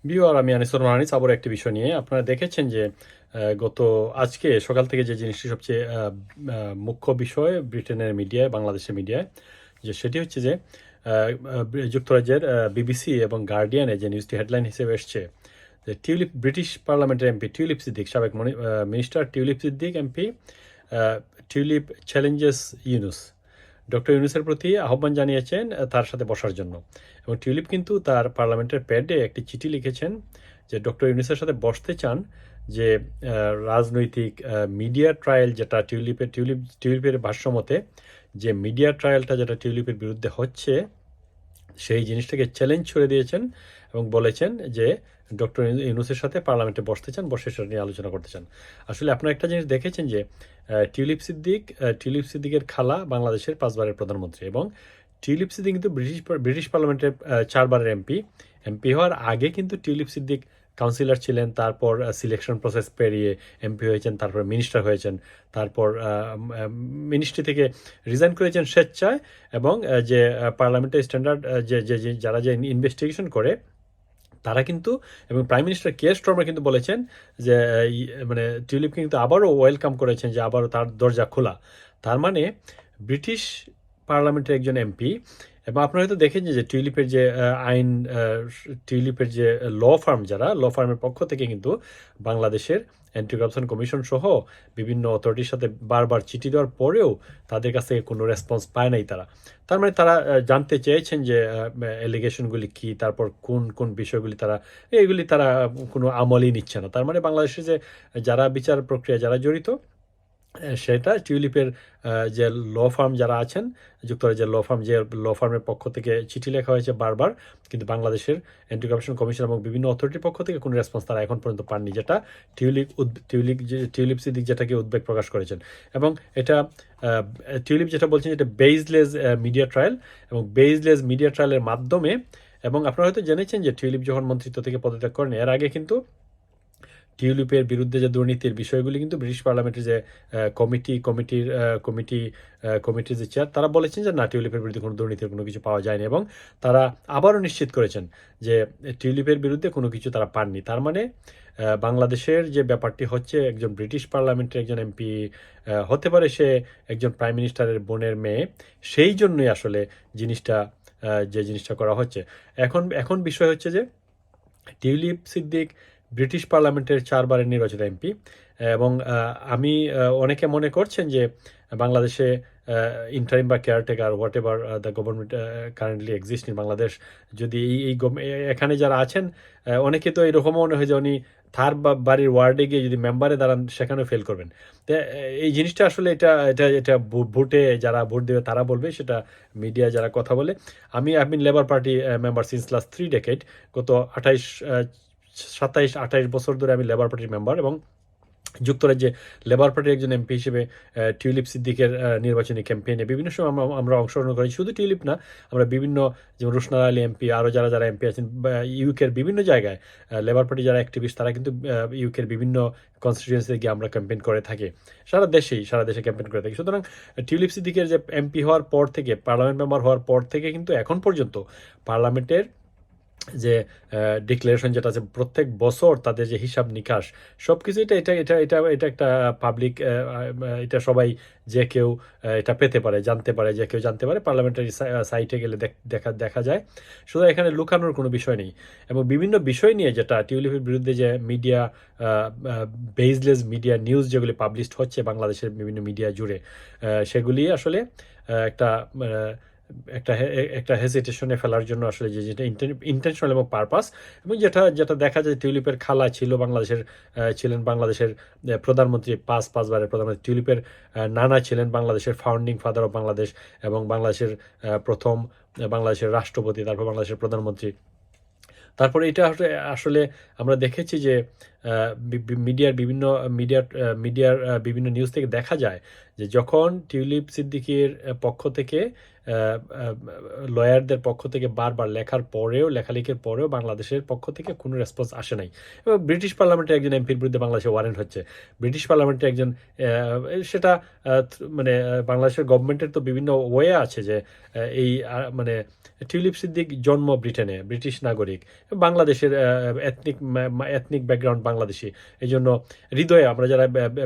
Beware আমি আনিসুর রহমান আবর একটি বিষয় নিয়ে আপনারা দেখেছেন যে গত আজকে সকাল থেকে যে জিনিসটি সবচেয়ে মুখ্য বিষয় ব্রিটেনের মিডিয়ায় বাংলাদেশের মিডিয়ায় যে সেটি হচ্ছে যে যুক্তরাজ্যের বিবিসি এবং গার্ডিয়ানে যে নিউজটি হেডলাইন হিসেবে এসছে যে ব্রিটিশ পার্লামেন্টের এমপি টিউলিপ সিদ্দিক সাবেক minister tulip Siddique MP tulip challenges Yunus doctor ইউনুসের প্রতি আহ্বান জানিয়েছেন তার সাথে বসার জন্য এবং টিউলিপ কিন্তু তার পার্লামেন্টের প্যাডে একটি চিঠি লিখেছেন যে ডক্টর ইউনুসের সাথে বসতে চান যে রাজনৈতিক মিডিয়া ট্রায়াল যেটা টিউলিপের ভাষ্যমতে যে মিডিয়া ট্রায়ালটা যেটা টিউলিপের বিরুদ্ধে হচ্ছে সেই জিনিসটাকে চ্যালেঞ্জ ছুড়ে দিয়েছেন এবং বলেছেন যে ডক্টর ইউনুসের সাথে পার্লামেন্টে বসতে চান, বসে সেটা নিয়ে আলোচনা করতে চান। আসলে আপনারা একটা জিনিস দেখেছেন যে টিউলিপ সিদ্দিকের খালা বাংলাদেশের 5 বারের প্রধানমন্ত্রী এবং টিউলিপ সিদ্দিক কিন্তু ব্রিটিশ পার্লামেন্টের 4 বারের এমপি হওয়ার আগে কিন্তু টিউলিপ সিদ্দিক কাউন্সিলর ছিলেন, তারপর সিলেকশন প্রসেস পেরিয়ে এমপি হয়েছেন, তারপর মিনিস্টার হয়েছেন, তারপর মিনিস্ট্রি থেকে রিজাইন করেছেন স্বেচ্ছায় এবং যে পার্লামেন্টারি স্ট্যান্ডার্ড যারা যে ইনভেস্টিগেশন করে তারা কিন্তু এবং প্রাইম মিনিস্টার কেয়ার স্টারমার কিন্তু বলেছেন যে মানে টিউলিপকে কিন্তু আবারও ওয়েলকাম করেছেন যে আবারও তার দরজা খোলা। তার মানে ব্রিটিশ পার্লামেন্টের একজন এমপি এবং আপনারা হয়তো দেখেন যে টিউলিপের যে টিউলিপের যে ল ফার্মের পক্ষ থেকে কিন্তু বাংলাদেশের অ্যান্টি কারাপশন কমিশন সহ বিভিন্ন অথরিটির সাথে বারবার চিঠি দেওয়ার পরেও তাদের কাছ থেকে কোনো রেসপন্স পায় নাই তারা। তার মানে তারা জানতে চেয়েছেন যে অ্যালিগেশনগুলি কী, তারপর কোন কোন বিষয়গুলি এগুলি তারা কোনো আমলই নিচ্ছে না। তার মানে বাংলাদেশে যে যারা বিচার প্রক্রিয়া যারা জড়িত সেটা টিউলিপের যে ফার্ম যারা আছেন যুক্তরাজ্যের ল ফার্মের পক্ষ থেকে চিঠি লেখা হয়েছে বারবার, কিন্তু বাংলাদেশের অ্যান্টি কারাপশন কমিশন এবং বিভিন্ন অথরিটির পক্ষ থেকে কোনো রেসপন্স তারা এখন পর্যন্ত পাননি, যেটা টিউলিপ সিদ্দিক যেটাকে উদ্বেগ প্রকাশ করেছেন। এবং এটা টিউলিপ যেটা বলছেন এটা বেইজলেস মিডিয়া ট্রায়াল এবং বেইজলেস মিডিয়া ট্রায়ালের মাধ্যমে। এবং আপনারা হয়তো জেনেছেন যে টিউলিপ যখন মন্ত্রিত্ব থেকে পদত্যাগ করেন এর আগে কিন্তু টিউলিপের বিরুদ্ধে যে দুর্নীতির বিষয়গুলি কিন্তু ব্রিটিশ পার্লামেন্টের যে কমিটির যে চেয়ার তারা বলেছেন যে না, টিউলিপের বিরুদ্ধে কোনো দুর্নীতির কোনো কিছু পাওয়া যায়নি এবং তারা আবারও নিশ্চিত করেছেন যে টিউলিপের বিরুদ্ধে কোনো কিছু তারা পাননি। তার মানে বাংলাদেশের যে ব্যাপারটি হচ্ছে একজন ব্রিটিশ পার্লামেন্টের একজন এমপি হতে পারে সে একজন প্রাইম মিনিস্টারের বোনের মেয়ে, সেই জন্যই আসলে যে জিনিসটা করা হচ্ছে। এখন বিষয় হচ্ছে যে টিউলিপ সিদ্দিক ব্রিটিশ পার্লামেন্টের 4 বারের নির্বাচিত এমপি এবং অনেকে মনে করছেন যে বাংলাদেশে ইন্টারিম বা caretaker what ever the government currently exist in Bangladesh, যদি এখানে যারা আছেন অনেকে তো এরকমও মনে হয় যে উনি তার বাড়ির ওয়ার্ডে গিয়ে যদি মেম্বারে দাঁড়ান সেখানেও ফেল করবেন। তো এই জিনিসটা আসলে এটা ভোটে যারা ভোট দেবে তারা বলবে, সেটা মিডিয়া যারা কথা বলে। আমি been Labour Party member since last 3 decade, গত 27-28 বছর ধরে আমি লেবার পার্টির মেম্বার এবং যুক্তরাজ্যে লেবার পার্টির একজন এমপি হিসেবে টিউলিপ সিদ্দিকের নির্বাচনী ক্যাম্পেইনে বিভিন্ন সময় আমরা অংশগ্রহণ করি। শুধু টিউলিপ না, আমরা বিভিন্ন যেমন রুশনার আলী এমপি আরও যারা এমপি আছেন ইউকের বিভিন্ন জায়গায় লেবার পার্টি যারা অ্যাক্টিভিস্ট তারা কিন্তু ইউকের বিভিন্ন কনস্টিটিউয়েন্সিতে গিয়ে আমরা ক্যাম্পেইন করে থাকি, সারা দেশে ক্যাম্পেইন করে থাকি। সুতরাং টিউলিপ সিদ্দিকের যে এমপি হওয়ার পর থেকে পার্লামেন্ট মেম্বার হওয়ার পর থেকে কিন্তু এখন পর্যন্ত পার্লামেন্টের যে ডিক্লারেশন যেটা আছে প্রত্যেক বছর তাদের যে হিসাব নিকাশ সব কিছু এটা একটা পাবলিক, এটা সবাই যে কেউ এটা পেতে পারে, জানতে পারে, যে কেউ জানতে পারে, পার্লামেন্টারি সাইটে গেলে দেখা যায়। শুধু এখানে লুকানোর কোনো বিষয় নেই এবং বিভিন্ন বিষয় নিয়ে যেটা টিউলিপের বিরুদ্ধে যে মিডিয়া বেসলেস মিডিয়া নিউজ যেগুলি পাবলিশড হচ্ছে বাংলাদেশের বিভিন্ন মিডিয়া জুড়ে, সেগুলি আসলে একটা একটা হেজিটেশনে ফেলার জন্য আসলে যেটা ইন্টেনশনাল এবং পারপাস। এবং যেটা দেখা যায় টিউলিপের খালা ছিলেন বাংলাদেশের প্রধানমন্ত্রী, পাঁচবারের প্রধানমন্ত্রী। টিউলিপের নানা ছিলেন বাংলাদেশের ফাউন্ডিং ফাদার অফ বাংলাদেশ এবং প্রথম বাংলাদেশের রাষ্ট্রপতি, তারপর বাংলাদেশের প্রধানমন্ত্রী। তারপরে এটা আসলে আমরা দেখেছি যে বিভিন্ন নিউজ থেকে দেখা যায় যে যখন টিউলিপ সিদ্দিকীর পক্ষ থেকে লয়ারদের পক্ষ থেকে বারবার লেখালেখির পরেও বাংলাদেশের পক্ষ থেকে কোনো রেসপন্স আসে নাই। এবং ব্রিটিশ পার্লামেন্টের একজন এমপির বিরুদ্ধে বাংলাদেশে ওয়ারেন্ট হচ্ছে। ব্রিটিশ পার্লামেন্টের একজন সেটা বাংলাদেশের গভর্নমেন্টের তো বিভিন্ন ওয়ে আছে যে এই মানে টিউলিপ সিদ্দিক জন্ম ব্রিটেনে, ব্রিটিশ নাগরিক, বাংলাদেশের এথনিক ব্যাকগ্রাউন্ড বাংলাদেশি। এই জন্য হৃদয়ে আমরা যারা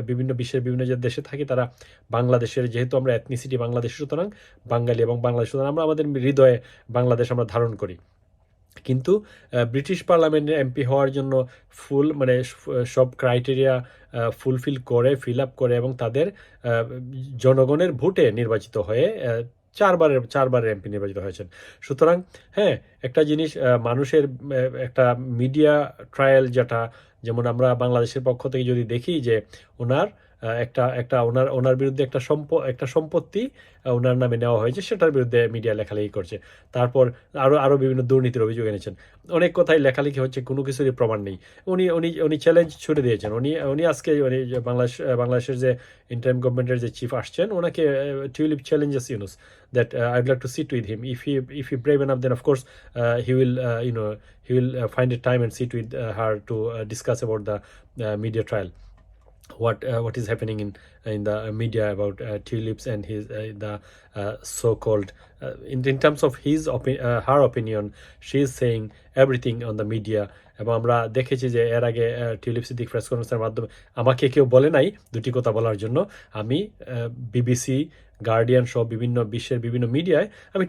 বিভিন্ন বিশ্বের বিভিন্ন যে দেশে থাকি তারা বাংলাদেশের, যেহেতু আমরা এথনিসিটি বাংলাদেশি, সুতরাং বাঙালি এবং বাংলাদেশ, সুতরাং আমরা আমাদের হৃদয়ে বাংলাদেশ আমরা ধারণ করি। কিন্তু ব্রিটিশ পার্লামেন্টে এমপি হওয়ার জন্য সব ক্রাইটেরিয়া ফিল আপ করে এবং তাদের জনগণের ভোটে নির্বাচিত হয়ে চারবারের এমপি নির্বাচিত হয়েছেন। সুতরাং হ্যাঁ, একটা জিনিস মানুষের একটা মিডিয়া ট্রায়াল, যেমন আমরা বাংলাদেশের পক্ষ থেকে যদি দেখি যে ওনার ওনার বিরুদ্ধে একটা সম্পত্তি ওনার নামে নেওয়া হয়েছে, সেটার বিরুদ্ধে মিডিয়া লেখালেখি করছে। তারপর আরো বিভিন্ন দুর্নীতির অভিযোগ এনেছেন। অনেক কথাই লেখালেখি হচ্ছে, কোনো কিছুরই প্রমাণ নেই। উনি চ্যালেঞ্জ ছুড়ে দিয়েছেন। উনি আজকে বাংলাদেশের যে ইন্টারিম গভর্নমেন্টের যে চিফ আসছেন, ওনাকে tulip challenges Yunus that I'd like to sit with him. If he brave enough, then of course he will find a time and sit with her to discuss about the media trial. What is happening in the media about tulips and the so-called in terms of her opinion, she is saying everything on the media. এবং আমরা দেখেছি যে এর আগে tulip Siddique press কনফারেন্সের মাধ্যমে আমাকে কেউ বলে নাই দুটি কথা বলার জন্য। আমি বিবিসি, গার্ডিয়ান সহ বিশ্বের বিভিন্ন মিডিয়ায় আমি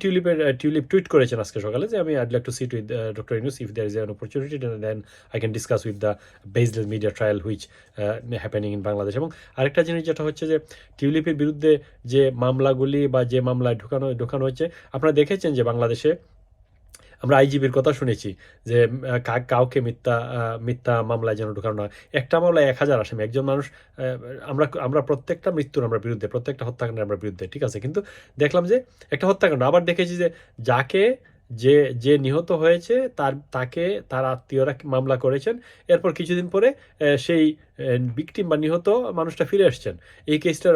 টিউলিপ টুইট করেছেন আজকে সকালে যে আমি I'd like to sit with Dr. Yunus if there is an opportunity, then I can discuss with the baseless media trial which happening in Bangladesh. এবং আরেকটা জিনিস যেটা হচ্ছে যে টিউলিপের বিরুদ্ধে যে মামলাগুলি বা যে মামলায় ঢোকানো হচ্ছে, আপনারা দেখেছেন যে বাংলাদেশে আমরা আইজিবির কথা শুনেছি যে কাউকে মিথ্যা মামলায় যেন ঢোকানো না হয়। একটা মামলায় 1000 আসামি, একজন মানুষ। আমরা প্রত্যেকটা মৃত্যুর আমরা বিরুদ্ধে, প্রত্যেকটা হত্যাকাণ্ডের আমরা বিরুদ্ধে, ঠিক আছে। কিন্তু দেখলাম যে একটা হত্যাকাণ্ড, আবার দেখেছি যে যে নিহত হয়েছে তার আত্মীয়রা মামলা করেছেন, এরপর কিছুদিন পরে সেই ভিকটিম বা নিহত মানুষটা ফিরে আসছেন। এই কেসটার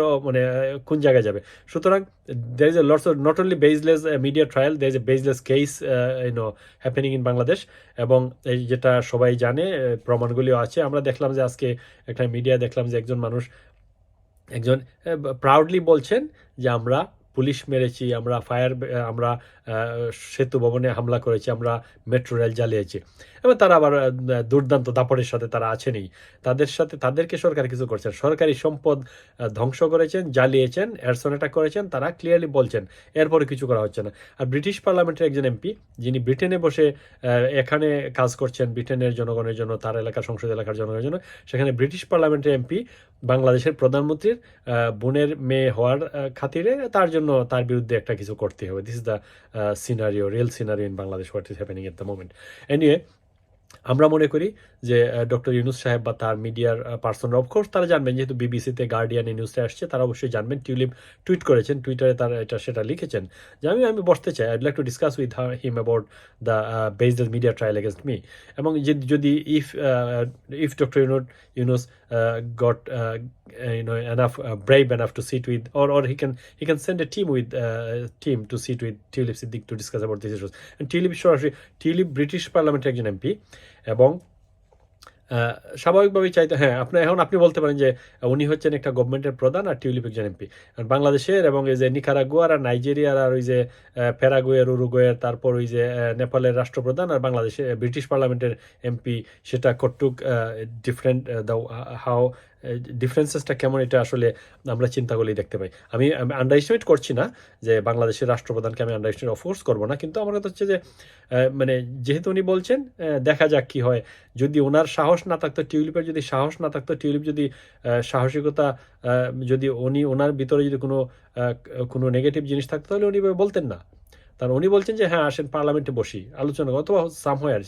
কোন জায়গায় যাবে? সুতরাং there is a lots of not only baseless media trial, there is a baseless case happening in Bangladesh. এবং এই যেটা সবাই জানে, প্রমাণগুলিও আছে। আমরা দেখলাম যে আজকে একটা মিডিয়া দেখলাম যে একজন প্রাউডলি বলছেন যে আমরা পুলিশ মেরেছি, আমরা সেতু ভবনে হামলা করেছি, আমরা মেট্রো রেল জ্বালিয়েছি। এবং তারা আবার দুর্দান্ত দাপটের সাথে তারা আছেনই। তাদেরকে সরকার কিছু করছেন, সরকারি সম্পদ ধ্বংস করেছেন, জ্বালিয়েছেন, অ্যারসন অ্যাটাক করেছেন, তারা ক্লিয়ারলি বলছেন। এরপরে কিছু করা হচ্ছে না। আর ব্রিটিশ পার্লামেন্টের একজন এমপি, যিনি ব্রিটেনে বসে এখানে কাজ করছেন ব্রিটেনের জনগণের জন্য, তার এলাকার সংসদ এলাকার জনগণের জন্য, সেখানে ব্রিটিশ পার্লামেন্টের এমপি বাংলাদেশের প্রধানমন্ত্রীর বোনের মেয়ে হওয়ার খাতিরে তার বিরুদ্ধে একটা কিছু করতে হবে। This is the real scenario in Bangladesh, what is happening at the moment. Anyway, আমরা মনে করি যে ডক্টর ইউনুস সাহেব বা তার মিডিয়ার পার্সনরা অফকোর্স তারা জানবেন, যেহেতু বিবিসিতে, গার্ডিয়ানে নিউজটা আসছে, তারা অবশ্যই জানবেন। টিউলিপ টুইট করেছেন, টুইটারে তারা সেটা লিখেছেন যে আমি বসতে চাই, I'd like to discuss with him about the baseless media trial against me. এবং যদি if Dr. Yunus got enough brave enough to sit with, or he can send a team to sit with Tulip Siddiq to discuss about these issues. And Tulip British পার্লামেন্টের একজন MP, এবং স্বাভাবিকভাবেই চাইতে, হ্যাঁ, আপনি বলতে পারেন যে উনি হচ্ছেন একটা গভর্নমেন্টের প্রধান আর টিউলিপ একজন এমপি। বাংলাদেশের এবং এই যে নিকারাগুয়ার আর নাইজেরিয়ার আর ওই যে প্যারাগুয়ের, উরুগুয়ের, তারপর ওই যে নেপালের রাষ্ট্রপ্রধান আর বাংলাদেশে ব্রিটিশ পার্লামেন্টের এমপি, সেটা কতটুক ডিফারেন্ট, হাউ ডিফারেন্সেসটা কেমন, এটা আসলে আমরা চিন্তা করলেই দেখতে পাই। আমি আন্ডার এস্টিমেট করছি না যে বাংলাদেশের রাষ্ট্রপ্রধানকে আমি আন্ডার এস্টিমেট অফকোর্স করবো না, কিন্তু আমার কথা হচ্ছে যে যেহেতু উনি বলছেন, দেখা যাক কি হয়। যদি ওনার সাহস না থাকতো, টিউলিপের যদি সাহস না থাকতো, টিউলিপ যদি সাহসিকতা, যদি ওনার ভিতরে যদি কোনো নেগেটিভ জিনিস থাকতো, তাহলে উনি বলতেন না। কারণ উনি বলছেন যে হ্যাঁ, আসেন পার্লামেন্টে বসি, আলোচনা অথবা somewhere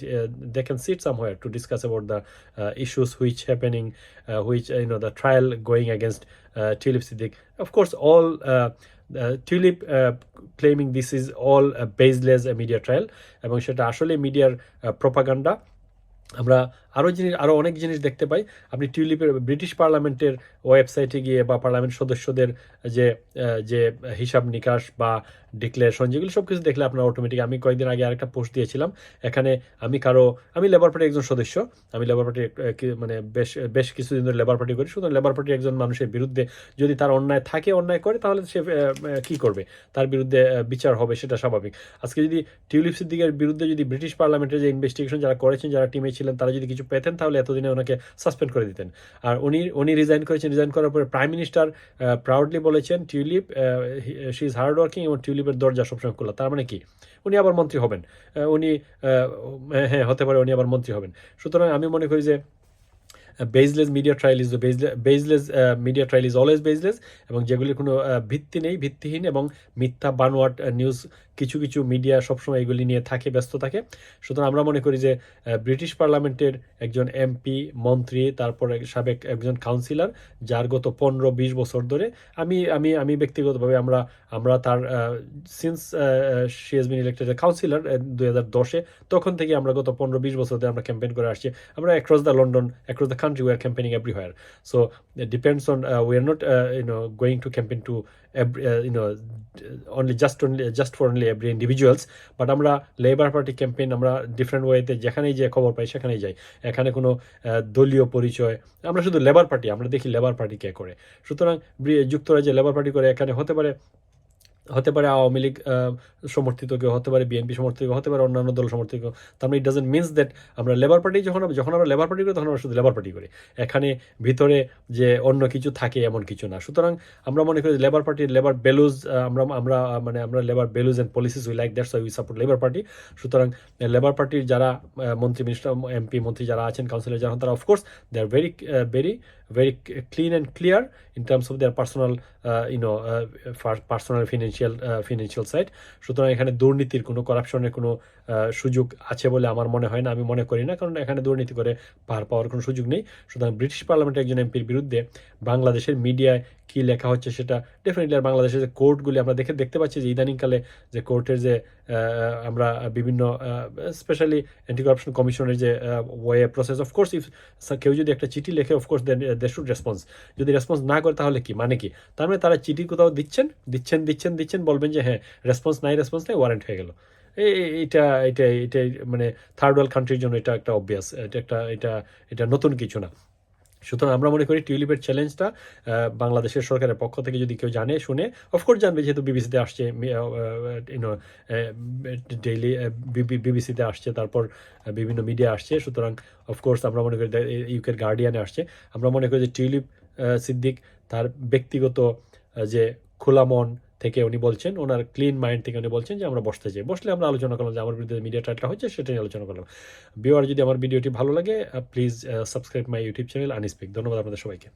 they can sit somewhere to discuss about the issues which happening, which the trial going against Tulip Siddiq. Of course, all Tulip claiming this is all baseless media trial, এবং সেটা আসলে মিডিয়ার প্রপাগান্ডা। আরও অনেক জিনিস দেখতে পাই। আপনি টিউলিপের British পার্লামেন্টের ওয়েবসাইটে গিয়ে বা পার্লামেন্ট সদস্যদের যে যে হিসাব নিকাশ বা ডিক্লারেশন যেগুলো সব কিছু দেখলে আপনার অটোমেটিক, আমি কয়েকদিন আগে আরেকটা পোস্ট দিয়েছিলাম, এখানে আমি লেবার পার্টির একজন সদস্য, আমি লেবার পার্টির মানে বেশ বেশ কিছুদিন ধরে লেবার পার্টি করি। সুতরাং লেবার পার্টির একজন মানুষের বিরুদ্ধে যদি তার অন্যায় করে, তাহলে সে কি করবে, তার বিরুদ্ধে বিচার হবে, সেটা স্বাভাবিক। আজকে যদি টিউলিপ সিদ্দিকের বিরুদ্ধে যদি ব্রিটিশ পার্লামেন্টের যে ইনভেস্টিগেশন যারা করেছেন, যারা টিমে ছিলেন, তারা যদি কিছু পেতেন, তাহলে এতদিনে ওনাকে সাসপেন্ড করে দিতেন। আর উনি রিজাইন করেছেন, রিজাইন করার পরে প্রাইম মিনিস্টার প্রাউডলি বলেছেন tulip she is hard working এবং টিউলিপের দরজা সবসময় খোলা। তার মানে কি, উনি আবার মন্ত্রী হবেন। উনি হ্যাঁ, হতে পারে উনি আবার মন্ত্রী হবেন। সুতরাং আমি মনে করি যে baseless media trial is baseless media trial is always baseless, এবং যেগুলির কোনো ভিত্তি নেই, ভিত্তিহীন এবং মিথ্যা বানোয়াট নিউজ কিছু কিছু মিডিয়া সবসময় এগুলি নিয়ে ব্যস্ত থাকে। সুতরাং আমরা মনে করি যে ব্রিটিশ পার্লামেন্টের একজন এমপি, মন্ত্রী, তারপরে সাবেক একজন কাউন্সিলর, যার গত 15-20 বছর ধরে আমি ব্যক্তিগতভাবে আমরা তার since she has been elected councillor 2010-এ, তখন থেকে আমরা গত 15-20 বছর ধরে আমরা ক্যাম্পেইন করে আসছি। আমরা across the London, across the country, we are campaigning everywhere. So it depends on we are not going to campaign to just for only every individuals, but আমরা লেবার পার্টি ক্যাম্পেইন আমরা different ওয়েতে যেখানেই যে খবর পাই সেখানেই যাই। এখানে কোনো দলীয় পরিচয়, আমরা শুধু লেবার পার্টি, আমরা দেখি লেবার পার্টি কে করে। সুতরাং যুক্তরাজ্যে লেবার পার্টি করে, এখানে হতে পারে আওয়ামী লীগ সমর্থিত কেউ, হতে পারে বিএনপি সমর্থিত কেউ, হতে পারে অন্যান্য দল সমর্থিত কেউ। তার মানে ইট ডাজেন্ট মিনস দ্যাট আমরা লেবার পার্টি যখন আমরা লেবার পার্টি করি, তখন আমরা শুধু লেবার পার্টি করি, এখানে ভিতরে যে অন্য কিছু থাকে এমন কিছু না। সুতরাং আমরা মনে করি লেবার পার্টির লেবার ভ্যালুজ, আমরা labour values and policies we like, that's why we support labour party. সুতরাং লেবার পার্টির যারা মন্ত্রী, মিনিস্টার, এমপি, মন্ত্রী যারা আছেন, কাউন্সিলর যারা, তারা of course they are very clean and clear in terms of their personal financial side. সুতরাং এখানে দুর্নীতির কোনো, করাপশনের কোনো সুযোগ আছে বলে আমার মনে হয় না, আমি মনে করি না, কারণ এখানে দুর্নীতি করে পার পাওয়ার কোনো সুযোগ নেই। সুতরাং ব্রিটিশ পার্লামেন্টের একজন এমপির বিরুদ্ধে বাংলাদেশের মিডিয়ায় কি লেখা হচ্ছে সেটা ডেফিনেটলি, আর বাংলাদেশের যে কোর্টগুলি আমরা দেখতে পাচ্ছি যে ইদানিংকালে যে কোর্টের যে আমরা বিভিন্ন স্পেশালি অ্যান্টি কারাপশন কমিশনের যে ওয়ে প্রসেস, অফকোর্স ইফ কেউ যদি একটা চিঠি লেখে, অফকোর্স দে শুড রেসপন্স। যদি রেসপন্স না করে তাহলে কি মানে কি, তার মানে তারা চিঠি কোথাও দিচ্ছেন, বলবেন যে হ্যাঁ রেসপন্স নাই, ওয়ারেন্ট হয়ে গেল। এটা মানে থার্ড ওয়ার্ল্ড কান্ট্রির জন্য এটা একটা অবভিয়াস, এটা নতুন কিছু না। সুতরাং আমরা মনে করি টিউলিপের চ্যালেঞ্জটা বাংলাদেশের সরকারের পক্ষ থেকে যদি কেউ জানে শুনে, অফকোর্স জানবে, যেহেতু বিবিসিতে আসছে, ডেইলি বিবিসিতে আসছে, তারপর বিভিন্ন মিডিয়া আসছে। সুতরাং অফকোর্স আমরা মনে করি ইউকের গার্ডিয়ানে আসছে। আমরা মনে করি যে টিউলিপ সিদ্দিক তার ব্যক্তিগত যে খোলা মন থেকে উনি বলছেন, ওনার ক্লিন মাইন্ড থেকে উনি বলছেন যে আমরা বসলে আমরা আলোচনা করলাম যে আমার বিরুদ্ধে মিডিয়া ট্রায়ালটা হচ্ছে, সেটা নিয়ে আলোচনা করলাম। ভিউয়ার, যদি আমার ভিডিওটি ভালো লাগে please subscribe my YouTube channel আনিস্পিক। ধন্যবাদ আপনাদের সবাইকে।